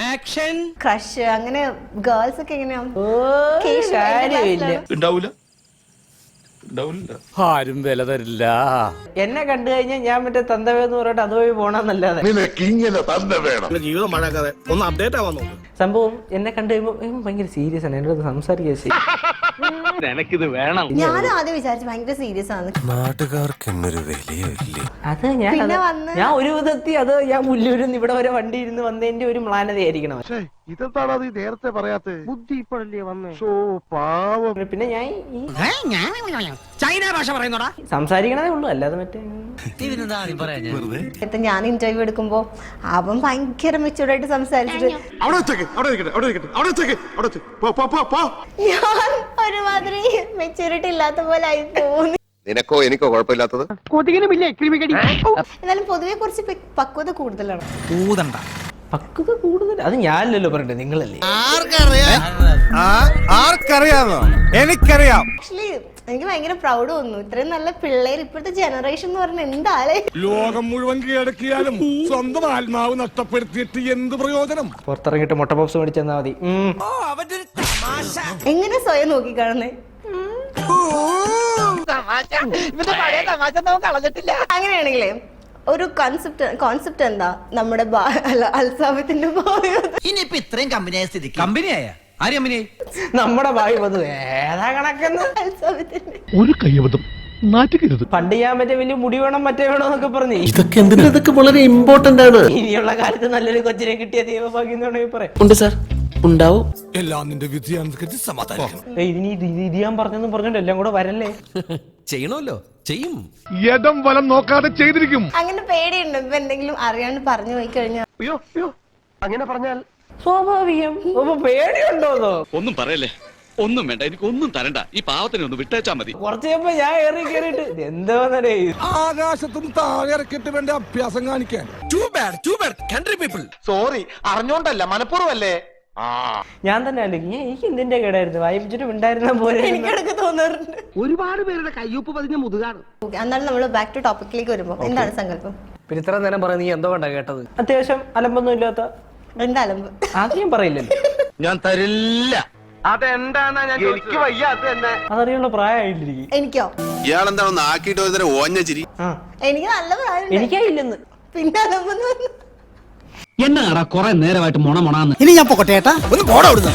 Action crush അങ്ങനെ girls ഒക്കെ എങ്ങനെയാ ഉണ്ടാവൂല ആരും വില തരില്ല. എന്നെ കണ്ടു കഴിഞ്ഞാൽ ഞാൻ മറ്റേ തന്തവേന്ന് പറഞ്ഞിട്ട് അതുവഴി പോണെന്നല്ലാതെ ജീവിതം മഴക്കാതെ ഒന്ന് അപ്ഡേറ്റ് ആവാൻ നോക്ക്. സംഭവം എന്നെ കണ്ടു കഴിയുമ്പോ ഭയങ്കര സീരിയസ് ആണ് എന്നോട് സംസാരിക്കുക. എനിക്കിത് വേണം. ഞാനും ആദ്യം വിചാരിച്ചു ഭയങ്കര സീരിയസ് ആണ്. നാട്ടുകാർക്ക് എന്നൊരു വിലയില്ലേ. അത് ഞാൻ ഒരു വിധത്തിൽ അത് ഞാൻ മുല്ലൂരിന്ന് ഇവിടെ വരെ വണ്ടി ഇരുന്ന് വന്നതിന്റെ ഒരു മ്ലാനതയായിരിക്കണം. ഇതെന്താണ് അത് നേരത്തെ പറയാത്ത ബുദ്ധി ഇപ്പോഴല്ലേ വന്നേ? പാവം. പിന്നെ ഞാൻ ഈ ചൈന ഭാഷ പറയുന്നോടാ സംസാരിക്കണതേ ഉള്ളൂ, അല്ലാതെ മറ്റേ ഞാൻ ഇന്റർവ്യൂ എടുക്കുമ്പോ അവൻ ഭയങ്കര മെച്ചൂർഡായിട്ട് സംസാരിച്ചിട്ട് ഞാൻ ഒരുമാതിരി മെച്ചൂരിറ്റി ഇല്ലാത്ത പോലെ ആയി തോന്നി. നിനക്കോ എനിക്കോ കുഴപ്പമില്ലാത്തത് എന്നാലും പൊതുവെ കുറച്ച് പക്വത കൂടുതലാണ്. പക്വത കൂടുതൽ അത് ഞാനല്ലല്ലോ പറയണ്ടേ, നിങ്ങളല്ലേ. ആർക്കറിയാമോ? എനിക്കറിയാം. ആക്ച്വലി എനിക്ക് ഭയങ്കര പ്രൗഡ് തോന്നുന്നു. ഇത്രയും നല്ല പിള്ളേർ ഇപ്പോഴത്തെ ജനറേഷൻ എന്ന് പറഞ്ഞ എന്താളെ. ലോകം മുഴുവൻ കീഴടക്കിയാലും സ്വന്തം ആത്മാവ് നഷ്ടപ്പെടുത്തിയിട്ട് എന്ത് പ്രയോജനം? പുറത്തിറങ്ങിട്ട് മുട്ട പപ്സ് മേടിച്ചെന്നാ മതി. എങ്ങനെ സ്വയം നോക്കിക്കാണുന്നേ? അങ്ങനെയാണെങ്കിലേ ഒരു കോൺസെപ്റ്റ് എന്താ നമ്മുടെ അൽസാബത്തിന്റെ ഇനിയിപ്പൊ ഇത്രയും കമ്പനിയായ സ്ഥിതിക്ക് കമ്പനിയായ ആര് കമ്പനിയായി നമ്മുടെ ഭാവി വധു ഏതാ കണക്കെന്ന് അൽസാബത്തിന്റെ ഒരു കയ്യബദ്ധം നാറ്റിക്കരുത്. പണ്ട് ഞാൻ മറ്റേ വലിയ മുടി വേണം മറ്റേ വേണം എന്നൊക്കെ പറഞ്ഞു. ഇതൊക്കെ വളരെ ഇമ്പോർട്ടന്റ് ആണ്. ഇനിയുള്ള കാലത്ത് നല്ലൊരു കൊച്ചിനെ കിട്ടിയ ദൈവഭാഗ്യം എന്ന് പറയാം. ഉണ്ട് സാർ, ഉണ്ടാവും. എല്ലാം നിന്റെ വിധിയാണെന്ന് സമാധാനം. ഇനി ഇത് ഞാൻ പറഞ്ഞെന്ന് പറഞ്ഞിട്ട് എല്ലാം കൂടെ വരല്ലേ. ചെയ്യണമല്ലോ, ചെയ്യും. യഥം വലം നോക്കാതെ ചെയ്തിരിക്കും. അങ്ങനെ പേടിയുണ്ട്. ഇപ്പൊ എന്തെങ്കിലും അറിയാണ്ട് പറഞ്ഞു പോയി കഴിഞ്ഞാൽ അങ്ങനെ പറഞ്ഞാൽ സ്വാഭാവികം. പേടിയുണ്ടോന്നോ? ഒന്നും പറയല്ലേ, ഒന്നും വേണ്ട, എനിക്ക് ഒന്നും തരണ്ട. ഈ പാവത്തിനെ ഒന്ന് വിട്ടേച്ചാ മതി. കുറച്ച് കഴിയുമ്പോ ഞാൻ കേറിട്ട് എന്തോന്നേ ആകാശത്തും താഴെ ഇറക്കിട്ട് വേണ്ട അഭ്യാസം കാണിക്കാൻ. Country people. സോറി, അറിഞ്ഞോണ്ടല്ല, മനഃപൂർവ്വല്ലേ. ഞാൻ തന്നെ അല്ലെങ്കിൽ എനിക്ക് എന്തിന്റെ കേടായിരുന്നു വായിപ്പിച്ചിട്ട് ഉണ്ടായിരുന്ന പോലെ എനിക്കിടക്ക് തോന്നാറുണ്ട്. ഒരുപാട് പേരുടെ കയ്യൊപ്പ് പതിഞ്ഞ മുതുകാണ്. എന്നാലും നമ്മൾ ബാക്ക് ടു ടോപ്പിക്കിലേക്ക് വരുമ്പോ എന്താണ് സങ്കല്പം? പിന്നെ ഇത്ര നേരം പറഞ്ഞ നീ എന്തോ കണ്ടാ കേട്ടത്? അത്യാവശ്യം അലമ്പൊന്നും ഇല്ലാത്ത എന്താ അലമ്പ്? ആദ്യം പറയില്ലല്ലോ. ഞാൻ തരില്ല. അതെന്താന്നാ ഞാൻ എനിക്ക് വയ്യ. അത് തന്നെ അതറിയുള്ള പ്രായമായിട്ടിരിക്കും. എനിക്കോ? ഇയാളെന്താണെന്ന് ആക്കിയിട്ട് ഒരു തരം ഓഞ്ഞ ചിരി. എനിക്ക് നല്ല പ്രായം. എനിക്കായില്ലെന്ന്. പിന്നെ അലമ്പെന്ന് പറഞ്ഞു. എന്നാടാ കൊറേ നേരമായിട്ട് മൊണ ഇനി ഞാൻ പോകട്ടെ ഏട്ടാ, ഒന്ന് പോടാ അവിടുന്ന്.